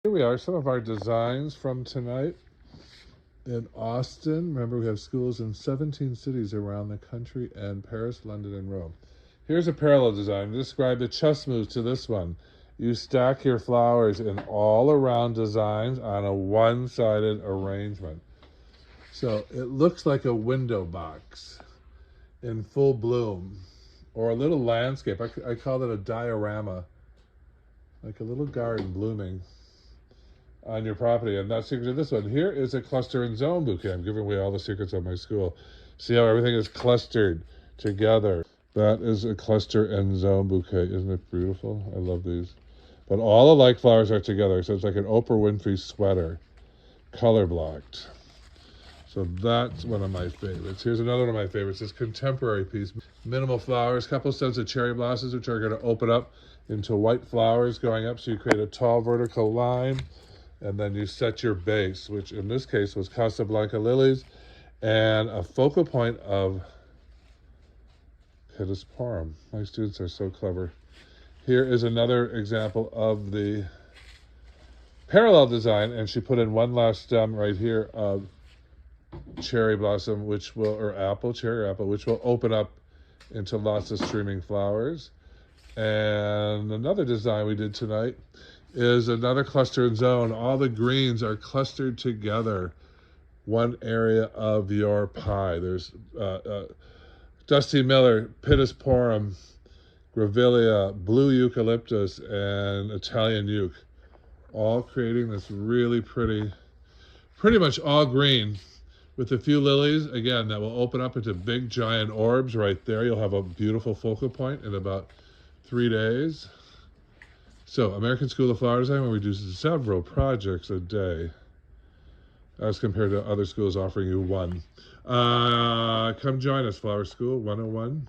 Here we are, some of our designs from tonight in Austin. Remember, we have schools in 17 cities around the country, and Paris, London, and Rome. Here's a parallel design. Describe the chess moves to this one. You stack your flowers in all around designs on a one-sided arrangement. So it looks like a window box in full bloom, or a little landscape. I call it a diorama, like a little garden blooming on your property. And that's secret to this one. Here is a cluster and zone bouquet. I'm giving away all the secrets of my school. See how everything is clustered together. That is a cluster and zone bouquet. Isn't it beautiful? I love these. But all the like flowers are together. So it's like an Oprah Winfrey sweater, color blocked. So that's one of my favorites. Here's another one of my favorites. This contemporary piece. Minimal flowers, couple stems of cherry blossoms, which are going to open up into white flowers going up. So you create a tall vertical line. And then you set your base, which in this case was Casablanca lilies, and a focal point of Pittosporum. My students are so clever. Here is another example of the parallel design, and she put in one last stem right here of cherry blossom, which will, or apple, cherry apple, which will open up into lots of streaming flowers. And another design we did tonight is another cluster and zone. All the greens are clustered together, one area of your pie. There's Dusty Miller, Pittosporum, Grevillea, blue eucalyptus, and Italian euc, all creating this really pretty much all green, with a few lilies, again, that will open up into big giant orbs right there. You'll have a beautiful focal point in about 3 days. So, American School of Flower Design, where we do several projects a day, as compared to other schools offering you one. Come join us, Flower School 101.com.